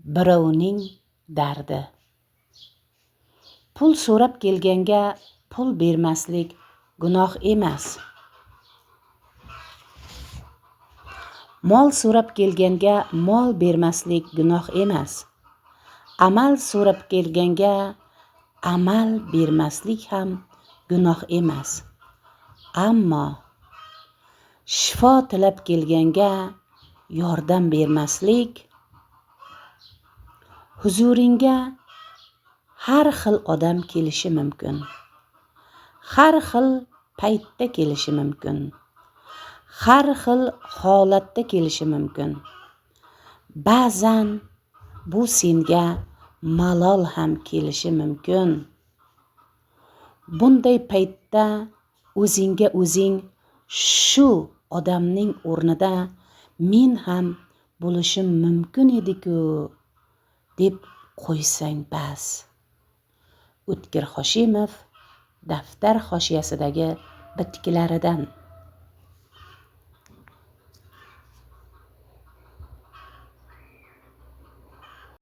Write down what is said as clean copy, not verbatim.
birovning dardi. Pul so'rab kelganga pul bermaslik gunoh emas. Mol so'rab kelganga mol bermaslik gunoh emas. Amal so'rab kelganga amal bermaslik ham gunoh emas. Ammo shifo tilab kelganga yordam bermaslik, huzuringga har xil odam kelishi mumkin. Har xil paytda kelishi mumkin. Har xil holatda kelishi mumkin. Ba'zan bu senga malol ham kelishi mumkin. Bunday paytda o'zingga o'zing shu odamning o'rnida men ham bo'lishim mumkin edi-ku deb qo'ysang bas. O'tkir Hoshimov daftar hoshiyasidagi bitiklardan.